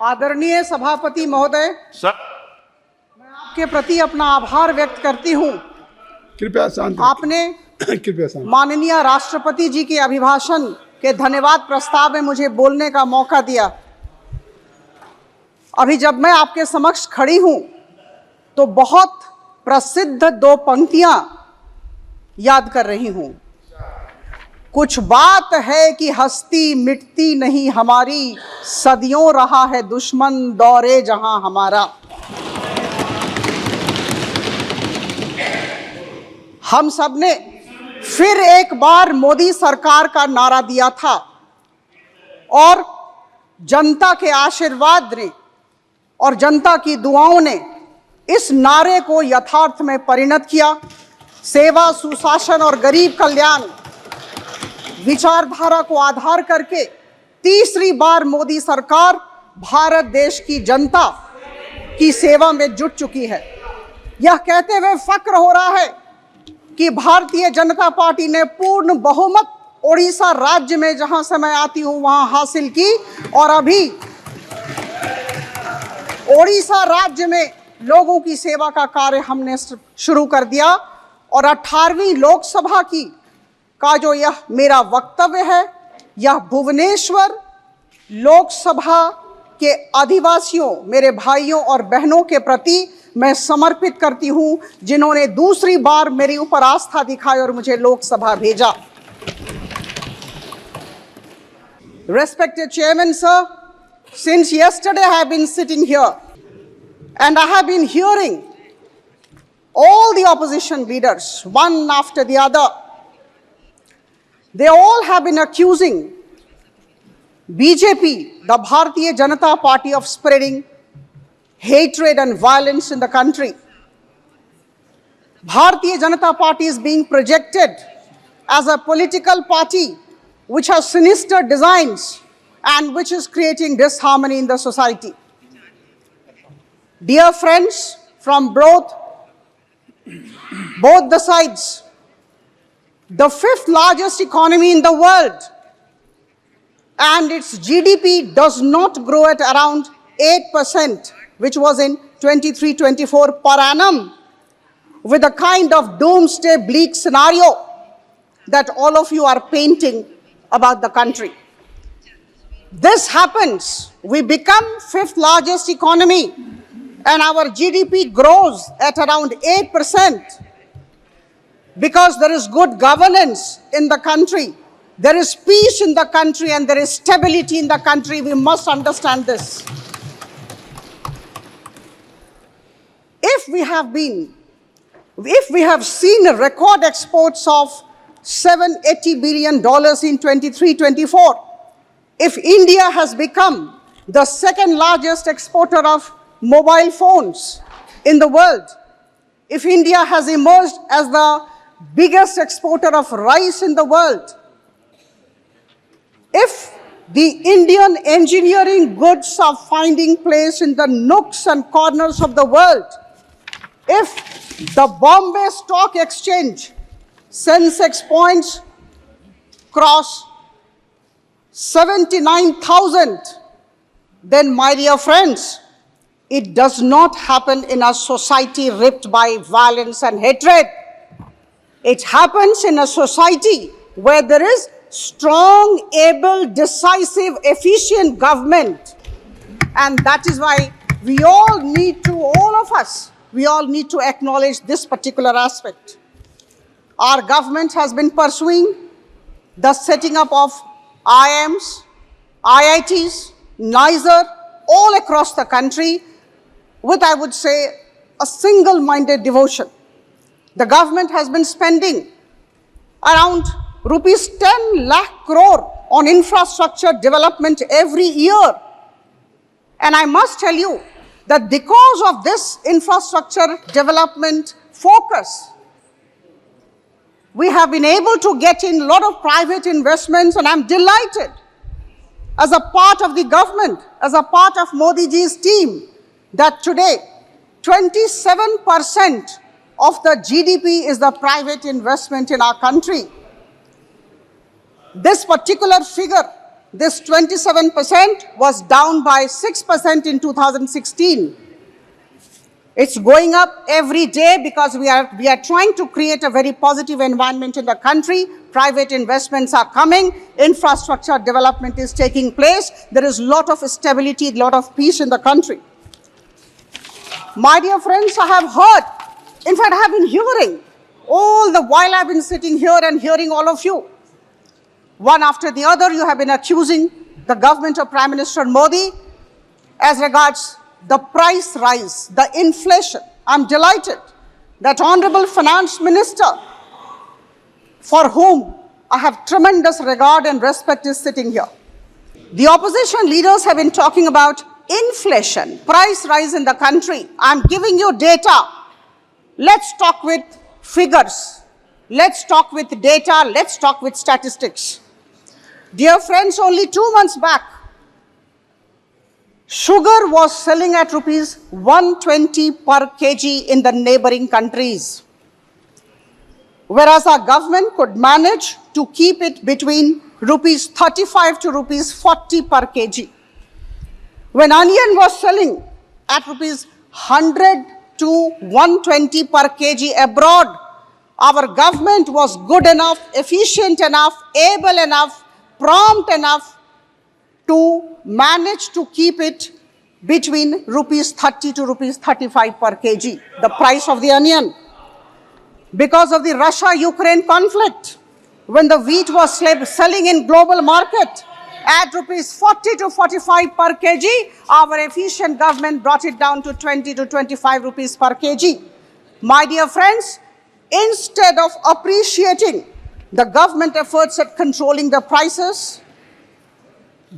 आदरणीय सभापति महोदय, सर, मैं आपके प्रति अपना आभार व्यक्त करती हूं। कृपया शांत आपने कृपया शांत। माननीय राष्ट्रपति जी के अभिभाषण के धन्यवाद प्रस्ताव में मुझे बोलने का मौका दिया। अभी जब मैं आपके समक्ष खड़ी हूं तो बहुत प्रसिद्ध दो पंक्तियां याद कर रही हूं। कुछ बात है कि हस्ती मिटती नहीं हमारी, सदियों रहा है दुश्मन दौरे जहां हमारा। हम सब ने फिर एक बार मोदी सरकार का नारा दिया था और जनता के आशीर्वाद ने और जनता की दुआओं ने इस नारे को यथार्थ में परिणत किया। सेवा, सुशासन और गरीब कल्याण विचारधारा को आधार करके तीसरी बार मोदी सरकार भारत देश की जनता की सेवा में जुट चुकी है। यह कहते हुए फक्र हो रहा है कि भारतीय जनता पार्टी ने पूर्ण बहुमत ओडिशा राज्य में, जहां से मैं आती हूं, वहां हासिल की और अभी ओडिशा राज्य में लोगों की सेवा का कार्य हमने शुरू कर दिया और 18वीं लोकसभा की का जो यह मेरा वक्तव्य है, यह भुवनेश्वर लोकसभा के आदिवासियों, मेरे भाइयों और बहनों के प्रति मैं समर्पित करती हूं, जिन्होंने दूसरी बार मेरे ऊपर आस्था दिखाई और मुझे लोकसभा भेजा। Respected Chairman, sir, since yesterday I have been sitting here and I have been hearing all the opposition leaders, one after the other. They all have been accusing BJP, the Bharatiya Janata Party, of spreading hatred and violence in the country. Bharatiya Janata Party is being projected as a political party which has sinister designs and which is creating disharmony in the society. Dear friends from both the sides, the fifth largest economy in the world and its GDP does not grow at around 8%, which was in 23-24 per annum, with a kind of doomsday bleak scenario that all of you are painting about the country. This happens, we become fifth largest economy and our GDP grows at around 8% because there is good governance in the country. There is peace in the country and there is stability in the country. We must understand this. If we have seen record exports of $780 billion in 23-24, if India has become the second largest exporter of mobile phones in the world, if India has emerged as the biggest exporter of rice in the world, if the Indian engineering goods are finding place in the nooks and corners of the world, if the Bombay Stock Exchange Sensex points cross 79,000, then my dear friends, it does not happen in a society ripped by violence and hatred. It happens in a society where there is strong, able, decisive, efficient government. And that is why we all need to acknowledge this particular aspect. Our government has been pursuing the setting up of IIMs, IITs, NISER, all across the country with, I would say, a single-minded devotion. The government has been spending around rupees 10 lakh crore on infrastructure development every year. And I must tell you that because of this infrastructure development focus, we have been able to get in a lot of private investments, and I'm delighted as a part of the government, as a part of Modi ji's team, that today 27% of the GDP is the private investment in our country. This particular figure This 27% was down by 6% in 2016. It's going up every day because we are trying to create a very positive environment in the country. Private investments are coming. Infrastructure development is taking place. There is a lot of stability, a lot of peace in the country. My dear friends, I have heard, in fact, I have been hearing all the while I've been sitting here and hearing all of you. One after the other, you have been accusing the government of Prime Minister Modi as regards the price rise, the inflation. I'm delighted that Honorable Finance Minister, for whom I have tremendous regard and respect, is sitting here. The opposition leaders have been talking about inflation, price rise in the country. I'm giving you data. Let's talk with figures. Let's talk with data. Let's talk with statistics. Dear friends, only 2 months back, sugar was selling at rupees 120 per kg in the neighboring countries, whereas our government could manage to keep it between rupees 35 to rupees 40 per kg. When onion was selling at rupees 100 to 120 per kg abroad, our government was good enough, efficient enough, able enough, prompt enough to manage to keep it between rupees 30 to rupees 35 per kg, the price of the onion. Because of the Russia-Ukraine conflict, when the wheat was selling in global market at rupees 40 to 45 per kg, our efficient government brought it down to 20 to 25 rupees per kg. My dear friends, instead of appreciating the government efforts at controlling the prices,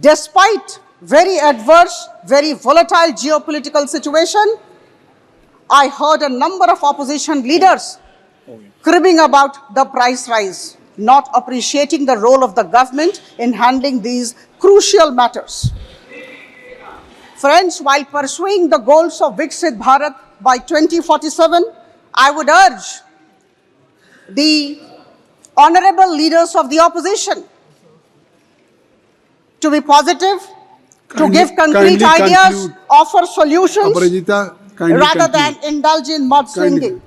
despite very adverse, very volatile geopolitical situation, I heard a number of opposition leaders cribbing about the price rise, not appreciating the role of the government in handling these crucial matters. Friends, while pursuing the goals of Viksit Bharat by 2047, I would urge the honorable leaders of the opposition to be positive, to give concrete ideas, offer solutions, rather than indulge in mudslinging.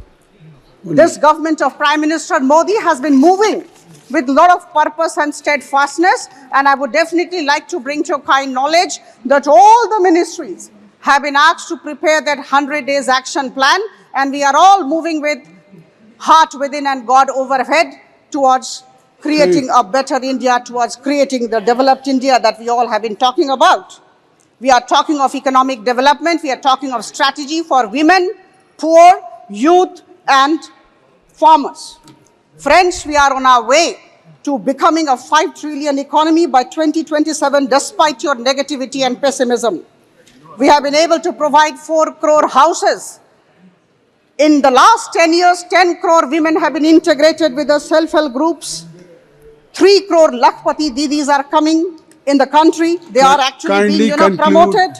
This government of Prime Minister Modi has been moving with a lot of purpose and steadfastness, and I would definitely like to bring to your kind knowledge that all the ministries have been asked to prepare that 100 days action plan, and we are all moving with heart within and God overhead towards creating a better India, towards creating the developed India that we all have been talking about. We are talking of economic development, we are talking of strategy for women, poor, youth, and farmers. Friends, we are on our way to becoming a 5 trillion economy by 2027, despite your negativity and pessimism. We have been able to provide 4 crore houses. In the last 10 years, 10 crore women have been integrated with the self-help groups. 3 crore Lakhpati Didis are coming in the country. They are actually being promoted.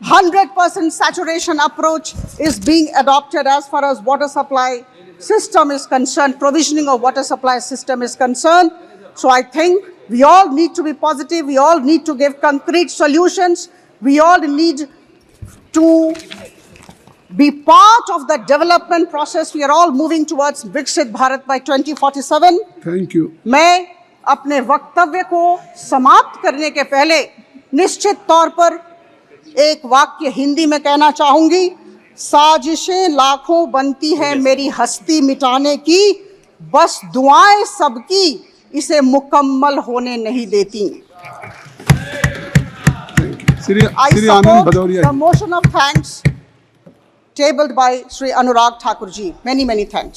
100% saturation approach is being adopted as far as water supply system is concerned, provisioning of water supply system is concerned. So I think we all need to be positive. We all need to give concrete solutions. We all need to be part of the development process. We are all moving towards Viksit Bharat by 2047. Thank you. मैं अपने वक्तव्य को समाप्त करने के पहले निश्चित तौर पर एक वाक्य हिंदी में कहना चाहूंगी। साजिशें लाखों बनती है मेरी हस्ती मिटाने की, बस दुआएं सबकी इसे मुकम्मल होने नहीं देती। I support the motion of thanks tabled by Sri Anurag Thakur ji. Many, many thanks.